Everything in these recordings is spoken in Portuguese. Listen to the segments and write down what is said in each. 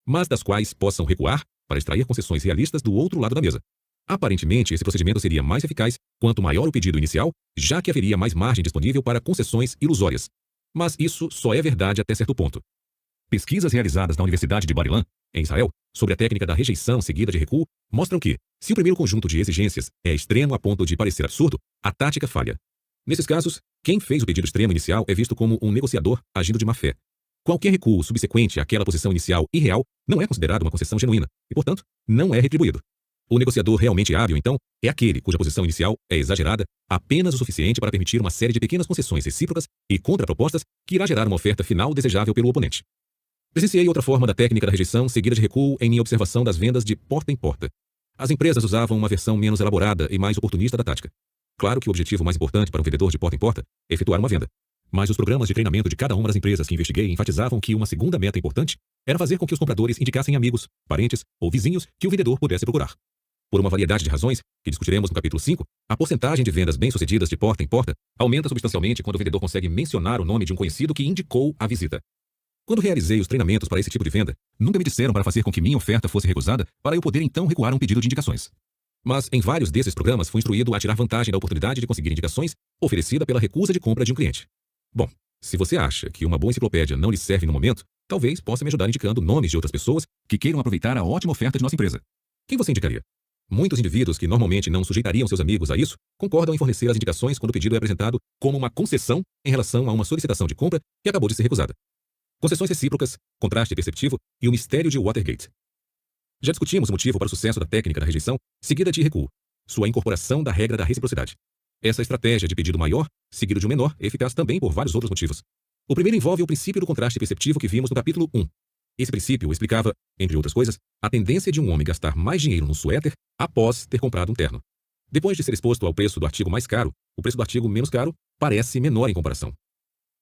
mas das quais possam recuar para extrair concessões realistas do outro lado da mesa. Aparentemente, esse procedimento seria mais eficaz quanto maior o pedido inicial, já que haveria mais margem disponível para concessões ilusórias. Mas isso só é verdade até certo ponto. Pesquisas realizadas na Universidade de Bar-Ilan, em Israel, sobre a técnica da rejeição seguida de recuo, mostram que, se o primeiro conjunto de exigências é extremo a ponto de parecer absurdo, a tática falha. Nesses casos, quem fez o pedido extremo inicial é visto como um negociador agindo de má fé. Qualquer recuo subsequente àquela posição inicial irreal não é considerado uma concessão genuína e, portanto, não é retribuído. O negociador realmente hábil, então, é aquele cuja posição inicial é exagerada apenas o suficiente para permitir uma série de pequenas concessões recíprocas e contrapropostas que irá gerar uma oferta final desejável pelo oponente. Presenciei outra forma da técnica da rejeição seguida de recuo em minha observação das vendas de porta em porta. As empresas usavam uma versão menos elaborada e mais oportunista da tática. Claro que o objetivo mais importante para um vendedor de porta em porta é efetuar uma venda. Mas os programas de treinamento de cada uma das empresas que investiguei enfatizavam que uma segunda meta importante era fazer com que os compradores indicassem amigos, parentes ou vizinhos que o vendedor pudesse procurar. Por uma variedade de razões, que discutiremos no capítulo 5, a porcentagem de vendas bem-sucedidas de porta em porta aumenta substancialmente quando o vendedor consegue mencionar o nome de um conhecido que indicou a visita. Quando realizei os treinamentos para esse tipo de venda, nunca me disseram para fazer com que minha oferta fosse recusada para eu poder então recuar um pedido de indicações. Mas em vários desses programas fui instruído a tirar vantagem da oportunidade de conseguir indicações oferecida pela recusa de compra de um cliente. Bom, se você acha que uma boa enciclopédia não lhe serve no momento, talvez possa me ajudar indicando nomes de outras pessoas que queiram aproveitar a ótima oferta de nossa empresa. Quem você indicaria? Muitos indivíduos que normalmente não sujeitariam seus amigos a isso concordam em fornecer as indicações quando o pedido é apresentado como uma concessão em relação a uma solicitação de compra que acabou de ser recusada. Concessões recíprocas, contraste perceptivo e o mistério de Watergate. Já discutimos o motivo para o sucesso da técnica da rejeição seguida de recuo, sua incorporação da regra da reciprocidade. Essa estratégia de pedido maior, seguido de um menor, é eficaz também por vários outros motivos. O primeiro envolve o princípio do contraste perceptivo que vimos no capítulo 1. Esse princípio explicava, entre outras coisas, a tendência de um homem gastar mais dinheiro num suéter após ter comprado um terno. Depois de ser exposto ao preço do artigo mais caro, o preço do artigo menos caro parece menor em comparação.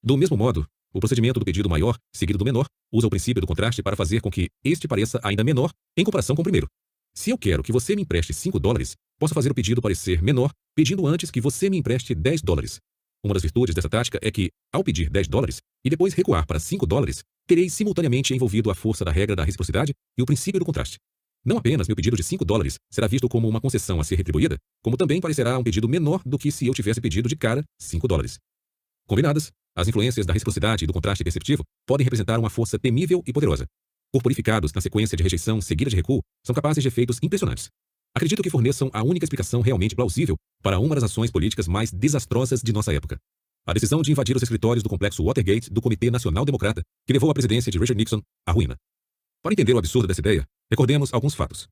Do mesmo modo, o procedimento do pedido maior, seguido do menor, usa o princípio do contraste para fazer com que este pareça ainda menor em comparação com o primeiro. Se eu quero que você me empreste $5, posso fazer o pedido parecer menor, pedindo antes que você me empreste $10. Uma das virtudes dessa tática é que, ao pedir $10 e depois recuar para $5, terei simultaneamente envolvido a força da regra da reciprocidade e o princípio do contraste. Não apenas meu pedido de $5 será visto como uma concessão a ser retribuída, como também parecerá um pedido menor do que se eu tivesse pedido de cara $5. Combinadas, as influências da reciprocidade e do contraste perceptivo podem representar uma força temível e poderosa. Corporificados na sequência de rejeição seguida de recuo, são capazes de efeitos impressionantes. Acredito que forneçam a única explicação realmente plausível para uma das ações políticas mais desastrosas de nossa época. A decisão de invadir os escritórios do complexo Watergate do Comitê Nacional Democrata, que levou a presidência de Richard Nixon à ruína. Para entender o absurdo dessa ideia, recordemos alguns fatos.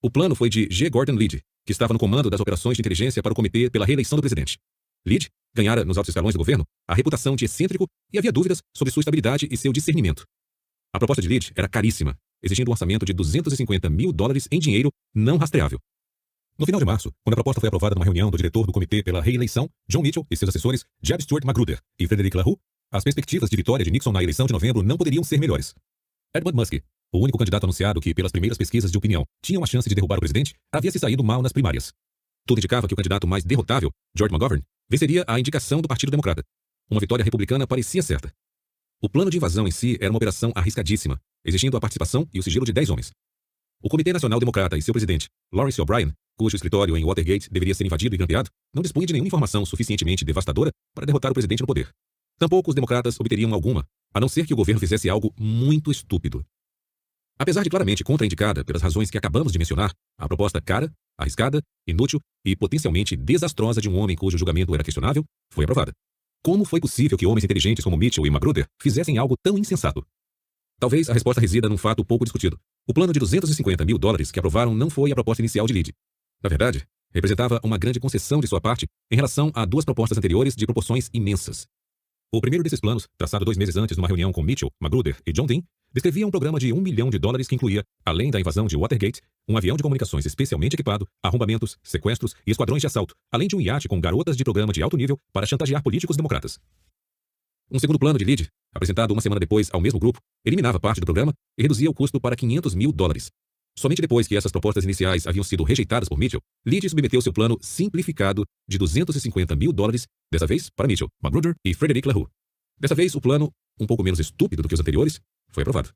O plano foi de G. Gordon Liddy, que estava no comando das operações de inteligência para o Comitê pela reeleição do presidente. Liddy ganhara nos altos escalões do governo a reputação de excêntrico e havia dúvidas sobre sua estabilidade e seu discernimento. A proposta de Liddy era caríssima, exigindo um orçamento de $250 mil em dinheiro não rastreável. No final de março, quando a proposta foi aprovada numa reunião do diretor do Comitê pela Reeleição, John Mitchell e seus assessores, Jeb Stuart Magruder e Frederick LaRue, as perspectivas de vitória de Nixon na eleição de novembro não poderiam ser melhores. Edmund Muskie, o único candidato anunciado que, pelas primeiras pesquisas de opinião, tinha uma chance de derrubar o presidente, havia se saído mal nas primárias. Tudo indicava que o candidato mais derrotável, George McGovern, venceria a indicação do Partido Democrata. Uma vitória republicana parecia certa. O plano de invasão em si era uma operação arriscadíssima, exigindo a participação e o sigilo de 10 homens. O Comitê Nacional Democrata e seu presidente, Lawrence O'Brien, cujo escritório em Watergate deveria ser invadido e grampeado, não dispunha de nenhuma informação suficientemente devastadora para derrotar o presidente no poder. Tampouco os democratas obteriam alguma, a não ser que o governo fizesse algo muito estúpido. Apesar de claramente contraindicada pelas razões que acabamos de mencionar, a proposta cara, arriscada, inútil e potencialmente desastrosa de um homem cujo julgamento era questionável, foi aprovada. Como foi possível que homens inteligentes como Mitchell e Magruder fizessem algo tão insensato? Talvez a resposta resida num fato pouco discutido. O plano de $250 mil que aprovaram não foi a proposta inicial de Liddy. Na verdade, representava uma grande concessão de sua parte em relação a duas propostas anteriores de proporções imensas. O primeiro desses planos, traçado 2 meses antes numa reunião com Mitchell, Magruder e John Dean, descrevia um programa de $1 milhão que incluía, além da invasão de Watergate, um avião de comunicações especialmente equipado, arrombamentos, sequestros e esquadrões de assalto, além de um iate com garotas de programa de alto nível para chantagear políticos democratas. Um segundo plano de Liddy, apresentado uma semana depois ao mesmo grupo, eliminava parte do programa e reduzia o custo para $500 mil. Somente depois que essas propostas iniciais haviam sido rejeitadas por Mitchell, Liddy submeteu seu plano simplificado de $250 mil, dessa vez para Mitchell, Magruder e Frederick LaRue. Dessa vez, o plano, um pouco menos estúpido do que os anteriores, foi aprovado.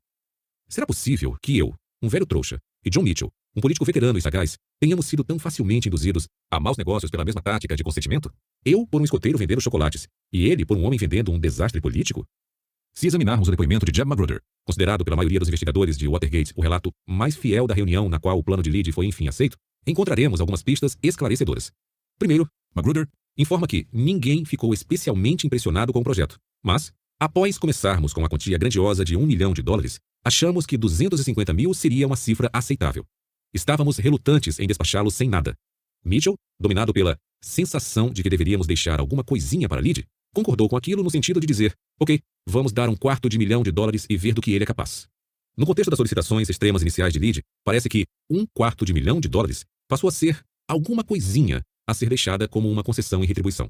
Será possível que eu, um velho trouxa, e John Mitchell, um político veterano e sagaz, tenhamos sido tão facilmente induzidos a maus negócios pela mesma tática de consentimento? Eu por um escoteiro vendendo chocolates, e ele por um homem vendendo um desastre político? Se examinarmos o depoimento de Jeb Magruder, considerado pela maioria dos investigadores de Watergate o relato mais fiel da reunião na qual o plano de Lead foi enfim aceito, encontraremos algumas pistas esclarecedoras. Primeiro, Magruder informa que ninguém ficou especialmente impressionado com o projeto, mas, após começarmos com a quantia grandiosa de $1 milhão, achamos que 250 mil seria uma cifra aceitável. Estávamos relutantes em despachá-lo sem nada. Mitchell, dominado pela sensação de que deveríamos deixar alguma coisinha para Lead, concordou com aquilo no sentido de dizer, ok, vamos dar $250 mil e ver do que ele é capaz. No contexto das solicitações extremas iniciais de Lead, parece que $250 mil passou a ser alguma coisinha a ser deixada como uma concessão em retribuição.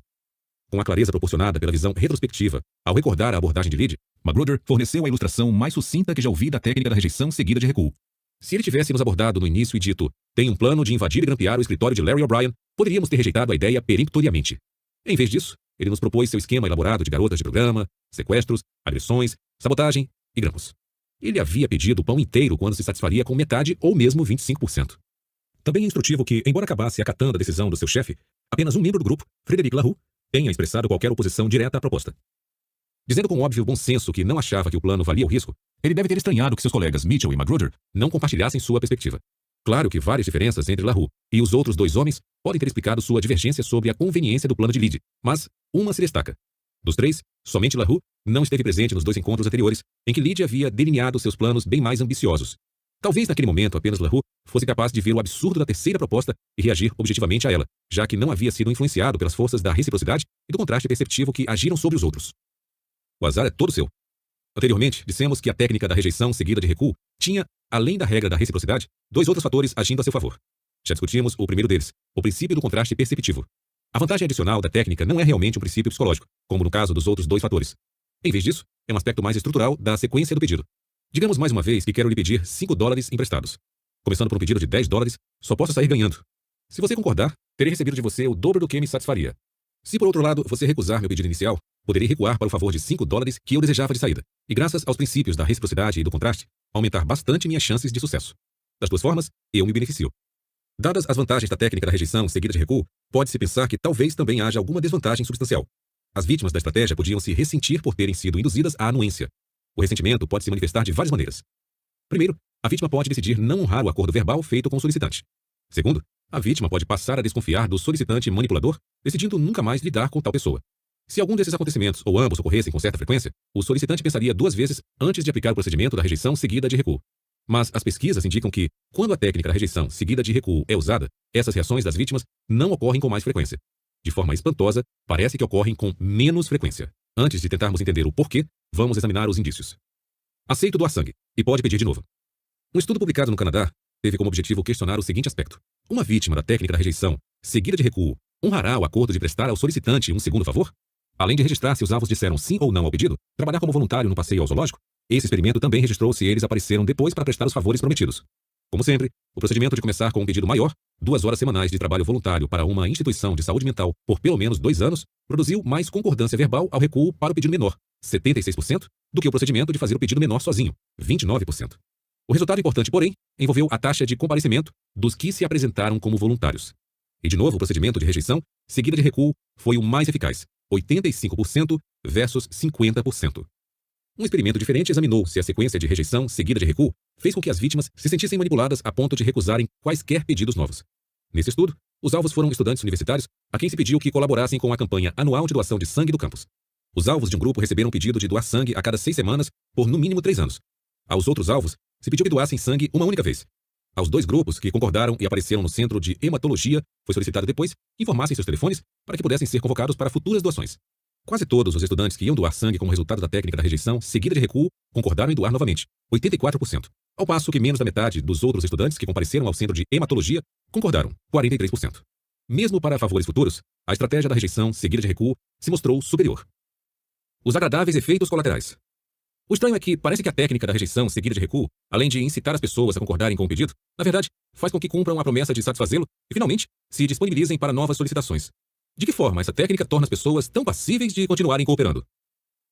Com a clareza proporcionada pela visão retrospectiva, ao recordar a abordagem de Lead, Magruder forneceu a ilustração mais sucinta que já ouvi da técnica da rejeição seguida de recuo. Se ele tivesse nos abordado no início e dito, tem um plano de invadir e grampear o escritório de Larry O'Brien, poderíamos ter rejeitado a ideia peremptoriamente. Em vez disso, ele nos propôs seu esquema elaborado de garotas de programa, sequestros, agressões, sabotagem e grampos. Ele havia pedido o pão inteiro quando se satisfaria com metade ou mesmo 25%. Também é instrutivo que, embora acabasse acatando a decisão do seu chefe, apenas um membro do grupo, Frederic LaRue, tenha expressado qualquer oposição direta à proposta. Dizendo com óbvio bom senso que não achava que o plano valia o risco, ele deve ter estranhado que seus colegas Mitchell e Magruder não compartilhassem sua perspectiva. Claro que várias diferenças entre LaRue e os outros dois homens podem ter explicado sua divergência sobre a conveniência do plano de Lead, mas uma se destaca. Dos três, somente LaRue não esteve presente nos dois encontros anteriores, em que Lead havia delineado seus planos bem mais ambiciosos. Talvez naquele momento apenas LaRue fosse capaz de ver o absurdo da terceira proposta e reagir objetivamente a ela, já que não havia sido influenciado pelas forças da reciprocidade e do contraste perceptivo que agiram sobre os outros. O azar é todo seu. Anteriormente, dissemos que a técnica da rejeição seguida de recuo tinha, além da regra da reciprocidade, dois outros fatores agindo a seu favor. Já discutimos o primeiro deles, o princípio do contraste perceptivo. A vantagem adicional da técnica não é realmente um princípio psicológico, como no caso dos outros dois fatores. Em vez disso, é um aspecto mais estrutural da sequência do pedido. Digamos mais uma vez que quero lhe pedir $5 emprestados. Começando por um pedido de $10, só posso sair ganhando. Se você concordar, terei recebido de você o dobro do que me satisfaria. Se por outro lado você recusar meu pedido inicial, poderei recuar para o favor de $5 que eu desejava de saída, e graças aos princípios da reciprocidade e do contraste, aumentar bastante minhas chances de sucesso. Das duas formas, eu me beneficio. Dadas as vantagens da técnica da rejeição seguida de recuo, pode-se pensar que talvez também haja alguma desvantagem substancial. As vítimas da estratégia podiam se ressentir por terem sido induzidas à anuência. O ressentimento pode se manifestar de várias maneiras. Primeiro, a vítima pode decidir não honrar o acordo verbal feito com o solicitante. Segundo, a vítima pode passar a desconfiar do solicitante manipulador, decidindo nunca mais lidar com tal pessoa. Se algum desses acontecimentos ou ambos ocorressem com certa frequência, o solicitante pensaria duas vezes antes de aplicar o procedimento da rejeição seguida de recuo. Mas as pesquisas indicam que, quando a técnica da rejeição seguida de recuo é usada, essas reações das vítimas não ocorrem com mais frequência. De forma espantosa, parece que ocorrem com menos frequência. Antes de tentarmos entender o porquê, vamos examinar os indícios. Aceito doar sangue, e pode pedir de novo. Um estudo publicado no Canadá teve como objetivo questionar o seguinte aspecto. Uma vítima da técnica da rejeição, seguida de recuo, honrará o acordo de prestar ao solicitante um segundo favor? Além de registrar se os alvos disseram sim ou não ao pedido, trabalhar como voluntário no passeio ao zoológico, esse experimento também registrou se eles apareceram depois para prestar os favores prometidos. Como sempre, o procedimento de começar com um pedido maior, 2 horas semanais de trabalho voluntário para uma instituição de saúde mental por pelo menos 2 anos, produziu mais concordância verbal ao recuo para o pedido menor, 76%, do que o procedimento de fazer o pedido menor sozinho, 29%. O resultado importante, porém, envolveu a taxa de comparecimento dos que se apresentaram como voluntários. E de novo, o procedimento de rejeição, seguida de recuo, foi o mais eficaz, 85% versus 50%. Um experimento diferente examinou se a sequência de rejeição seguida de recuo fez com que as vítimas se sentissem manipuladas a ponto de recusarem quaisquer pedidos novos. Nesse estudo, os alvos foram estudantes universitários a quem se pediu que colaborassem com a campanha anual de doação de sangue do campus. Os alvos de um grupo receberam um pedido de doar sangue a cada 6 semanas por no mínimo 3 anos. Aos outros alvos, se pediu que doassem sangue uma única vez. Aos 2 grupos que concordaram e apareceram no centro de hematologia, foi solicitado depois que informassem seus telefones para que pudessem ser convocados para futuras doações. Quase todos os estudantes que iam doar sangue como resultado da técnica da rejeição seguida de recuo concordaram em doar novamente, 84%, ao passo que menos da metade dos outros estudantes que compareceram ao centro de hematologia concordaram, 43%. Mesmo para favores futuros, a estratégia da rejeição seguida de recuo se mostrou superior. Os agradáveis efeitos colaterais. O estranho é que parece que a técnica da rejeição seguida de recuo, além de incitar as pessoas a concordarem com o pedido, na verdade, faz com que cumpram a promessa de satisfazê-lo e, finalmente, se disponibilizem para novas solicitações. De que forma essa técnica torna as pessoas tão passíveis de continuarem cooperando?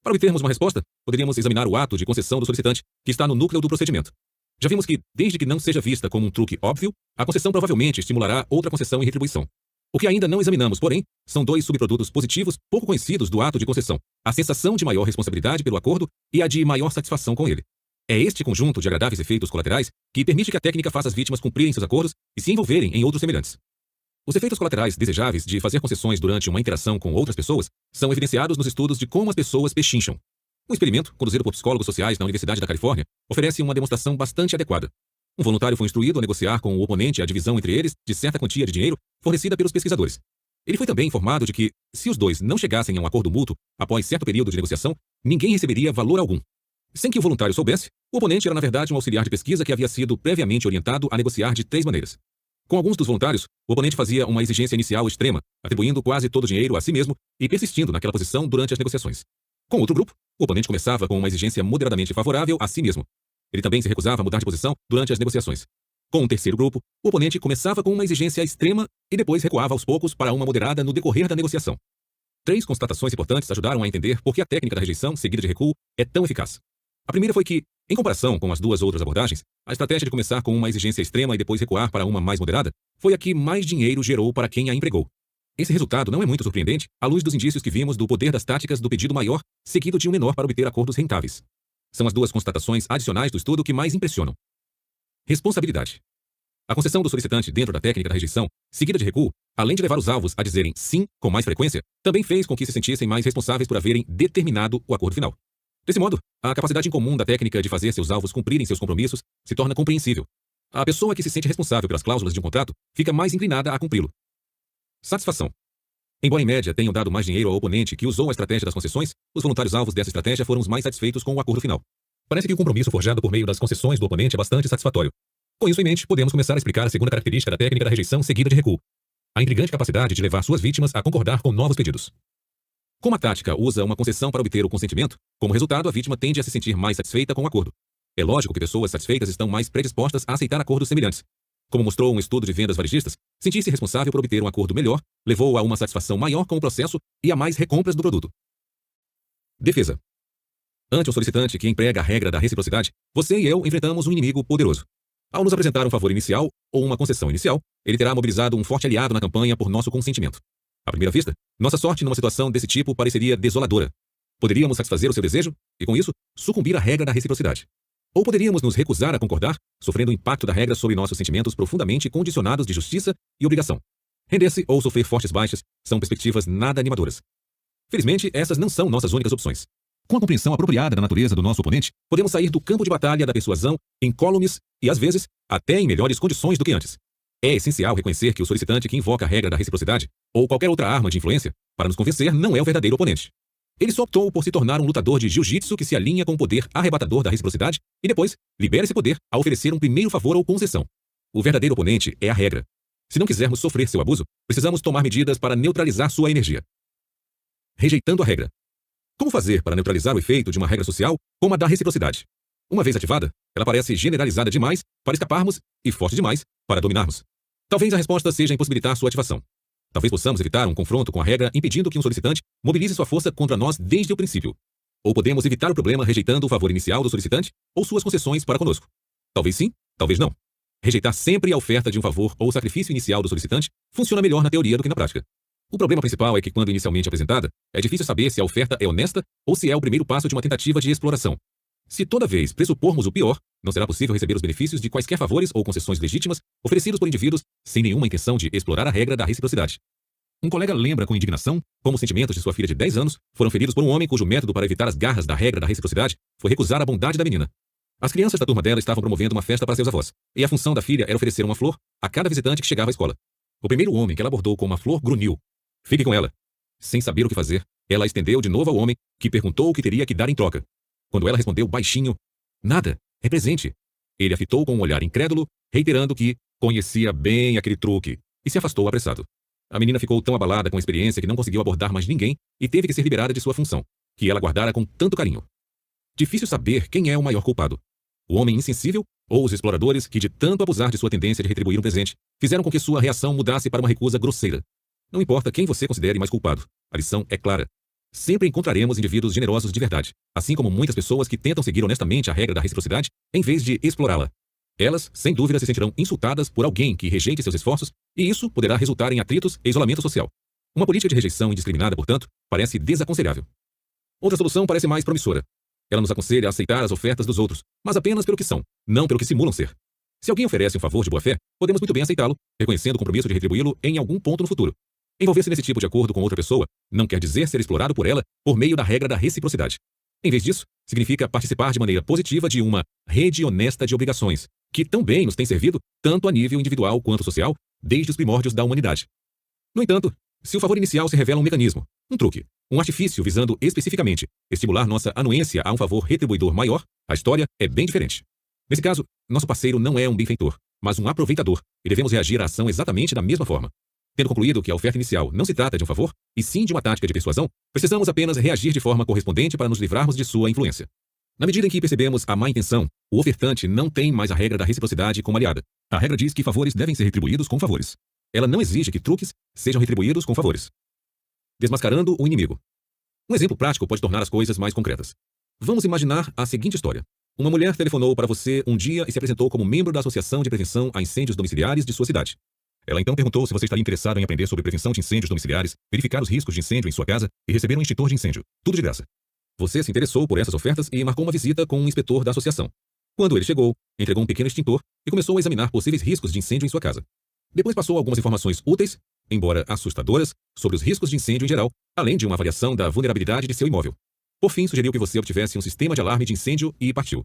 Para obtermos uma resposta, poderíamos examinar o ato de concessão do solicitante, que está no núcleo do procedimento. Já vimos que, desde que não seja vista como um truque óbvio, a concessão provavelmente estimulará outra concessão em retribuição. O que ainda não examinamos, porém, são dois subprodutos positivos pouco conhecidos do ato de concessão: a sensação de maior responsabilidade pelo acordo e a de maior satisfação com ele. É este conjunto de agradáveis efeitos colaterais que permite que a técnica faça as vítimas cumprirem seus acordos e se envolverem em outros semelhantes. Os efeitos colaterais desejáveis de fazer concessões durante uma interação com outras pessoas são evidenciados nos estudos de como as pessoas pechincham. Um experimento, conduzido por psicólogos sociais na Universidade da Califórnia, oferece uma demonstração bastante adequada. Um voluntário foi instruído a negociar com o oponente a divisão entre eles de certa quantia de dinheiro fornecida pelos pesquisadores. Ele foi também informado de que, se os dois não chegassem a um acordo mútuo após certo período de negociação, ninguém receberia valor algum. Sem que o voluntário soubesse, o oponente era na verdade um auxiliar de pesquisa que havia sido previamente orientado a negociar de 3 maneiras. Com alguns dos voluntários, o oponente fazia uma exigência inicial extrema, atribuindo quase todo o dinheiro a si mesmo e persistindo naquela posição durante as negociações. Com outro grupo, o oponente começava com uma exigência moderadamente favorável a si mesmo. Ele também se recusava a mudar de posição durante as negociações. Com um terceiro grupo, o oponente começava com uma exigência extrema e depois recuava aos poucos para uma moderada no decorrer da negociação. 3 constatações importantes ajudaram a entender por que a técnica da rejeição seguida de recuo é tão eficaz. A primeira foi que, em comparação com as 2 outras abordagens, a estratégia de começar com uma exigência extrema e depois recuar para uma mais moderada foi a que mais dinheiro gerou para quem a empregou. Esse resultado não é muito surpreendente à luz dos indícios que vimos do poder das táticas do pedido maior seguido de um menor para obter acordos rentáveis. São as 2 constatações adicionais do estudo que mais impressionam. Responsabilidade. A concessão do solicitante dentro da técnica da rejeição, seguida de recuo, além de levar os alvos a dizerem sim com mais frequência, também fez com que se sentissem mais responsáveis por haverem determinado o acordo final. Desse modo, a capacidade incomum da técnica de fazer seus alvos cumprirem seus compromissos se torna compreensível. A pessoa que se sente responsável pelas cláusulas de um contrato fica mais inclinada a cumpri-lo. Satisfação. Embora em média tenham dado mais dinheiro ao oponente que usou a estratégia das concessões, os voluntários alvos dessa estratégia foram os mais satisfeitos com o acordo final. Parece que o compromisso forjado por meio das concessões do oponente é bastante satisfatório. Com isso em mente, podemos começar a explicar a segunda característica da técnica da rejeição seguida de recuo: a intrigante capacidade de levar suas vítimas a concordar com novos pedidos. Como a tática usa uma concessão para obter o consentimento, como resultado a vítima tende a se sentir mais satisfeita com o acordo. É lógico que pessoas satisfeitas estão mais predispostas a aceitar acordos semelhantes. Como mostrou um estudo de vendas varejistas, sentir-se responsável por obter um acordo melhor levou a uma satisfação maior com o processo e a mais recompras do produto. Defesa. Ante um solicitante que emprega a regra da reciprocidade, você e eu enfrentamos um inimigo poderoso. Ao nos apresentar um favor inicial ou uma concessão inicial, ele terá mobilizado um forte aliado na campanha por nosso consentimento. À primeira vista, nossa sorte numa situação desse tipo pareceria desoladora. Poderíamos satisfazer o seu desejo e, com isso, sucumbir à regra da reciprocidade. Ou poderíamos nos recusar a concordar, sofrendo o impacto da regra sobre nossos sentimentos profundamente condicionados de justiça e obrigação. Render-se ou sofrer fortes baixas são perspectivas nada animadoras. Felizmente, essas não são nossas únicas opções. Com a compreensão apropriada da natureza do nosso oponente, podemos sair do campo de batalha da persuasão incólumes e, às vezes, até em melhores condições do que antes. É essencial reconhecer que o solicitante que invoca a regra da reciprocidade, ou qualquer outra arma de influência, para nos convencer não é o verdadeiro oponente. Ele só optou por se tornar um lutador de jiu-jitsu que se alinha com o poder arrebatador da reciprocidade e depois libera esse poder a oferecer um primeiro favor ou concessão. O verdadeiro oponente é a regra. Se não quisermos sofrer seu abuso, precisamos tomar medidas para neutralizar sua energia. Rejeitando a regra. Como fazer para neutralizar o efeito de uma regra social como a da reciprocidade? Uma vez ativada, ela parece generalizada demais para escaparmos e forte demais para dominarmos. Talvez a resposta seja impossibilitar sua ativação. Talvez possamos evitar um confronto com a regra impedindo que um solicitante mobilize sua força contra nós desde o princípio. Ou podemos evitar o problema rejeitando o favor inicial do solicitante ou suas concessões para conosco. Talvez sim, talvez não. Rejeitar sempre a oferta de um favor ou sacrifício inicial do solicitante funciona melhor na teoria do que na prática. O problema principal é que, quando inicialmente apresentada, é difícil saber se a oferta é honesta ou se é o primeiro passo de uma tentativa de exploração. Se toda vez pressupormos o pior, não será possível receber os benefícios de quaisquer favores ou concessões legítimas oferecidos por indivíduos sem nenhuma intenção de explorar a regra da reciprocidade. Um colega lembra com indignação como os sentimentos de sua filha de 10 anos foram feridos por um homem cujo método para evitar as garras da regra da reciprocidade foi recusar a bondade da menina. As crianças da turma dela estavam promovendo uma festa para seus avós, e a função da filha era oferecer uma flor a cada visitante que chegava à escola. O primeiro homem que ela abordou com uma flor grunhiu: "Fique com ela." Sem saber o que fazer, ela a estendeu de novo ao homem, que perguntou o que teria que dar em troca. Quando ela respondeu baixinho: "Nada, é presente." Ele a fitou com um olhar incrédulo, reiterando que conhecia bem aquele truque, e se afastou apressado. A menina ficou tão abalada com a experiência que não conseguiu abordar mais ninguém e teve que ser liberada de sua função, que ela guardara com tanto carinho. Difícil saber quem é o maior culpado: o homem insensível ou os exploradores que, de tanto abusar de sua tendência de retribuir um presente, fizeram com que sua reação mudasse para uma recusa grosseira. Não importa quem você considere mais culpado, a lição é clara. Sempre encontraremos indivíduos generosos de verdade, assim como muitas pessoas que tentam seguir honestamente a regra da reciprocidade em vez de explorá-la. Elas, sem dúvida, se sentirão insultadas por alguém que rejeite seus esforços, e isso poderá resultar em atritos e isolamento social. Uma política de rejeição indiscriminada, portanto, parece desaconselhável. Outra solução parece mais promissora. Ela nos aconselha a aceitar as ofertas dos outros, mas apenas pelo que são, não pelo que simulam ser. Se alguém oferece um favor de boa fé, podemos muito bem aceitá-lo, reconhecendo o compromisso de retribuí-lo em algum ponto no futuro. Envolver-se nesse tipo de acordo com outra pessoa não quer dizer ser explorado por ela por meio da regra da reciprocidade. Em vez disso, significa participar de maneira positiva de uma rede honesta de obrigações, que também nos tem servido tanto a nível individual quanto social, desde os primórdios da humanidade. No entanto, se o favor inicial se revela um mecanismo, um truque, um artifício visando especificamente estimular nossa anuência a um favor retribuidor maior, a história é bem diferente. Nesse caso, nosso parceiro não é um benfeitor, mas um aproveitador, e devemos reagir à ação exatamente da mesma forma. Tendo concluído que a oferta inicial não se trata de um favor, e sim de uma tática de persuasão, precisamos apenas reagir de forma correspondente para nos livrarmos de sua influência. Na medida em que percebemos a má intenção, o ofertante não tem mais a regra da reciprocidade como aliada. A regra diz que favores devem ser retribuídos com favores. Ela não exige que truques sejam retribuídos com favores. Desmascarando o inimigo. Um exemplo prático pode tornar as coisas mais concretas. Vamos imaginar a seguinte história. Uma mulher telefonou para você um dia e se apresentou como membro da Associação de Prevenção a Incêndios Domiciliares de sua cidade. Ela então perguntou se você estaria interessado em aprender sobre prevenção de incêndios domiciliares, verificar os riscos de incêndio em sua casa e receber um extintor de incêndio. Tudo de graça. Você se interessou por essas ofertas e marcou uma visita com um inspetor da associação. Quando ele chegou, entregou um pequeno extintor e começou a examinar possíveis riscos de incêndio em sua casa. Depois passou algumas informações úteis, embora assustadoras, sobre os riscos de incêndio em geral, além de uma avaliação da vulnerabilidade de seu imóvel. Por fim, sugeriu que você obtivesse um sistema de alarme de incêndio e partiu.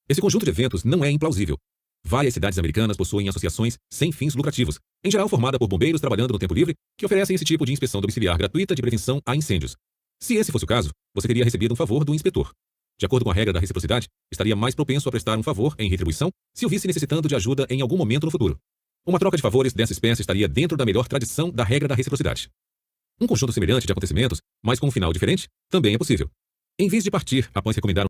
Esse conjunto de eventos não é implausível. Várias cidades americanas possuem associações sem fins lucrativos, em geral formada por bombeiros trabalhando no tempo livre, que oferecem esse tipo de inspeção domiciliar gratuita de prevenção a incêndios. Se esse fosse o caso, você teria recebido um favor do inspetor. De acordo com a regra da reciprocidade, estaria mais propenso a prestar um favor em retribuição se o visse necessitando de ajuda em algum momento no futuro. Uma troca de favores dessa espécie estaria dentro da melhor tradição da regra da reciprocidade. Um conjunto semelhante de acontecimentos, mas com um final diferente, também é possível. Em vez de partir após recomendar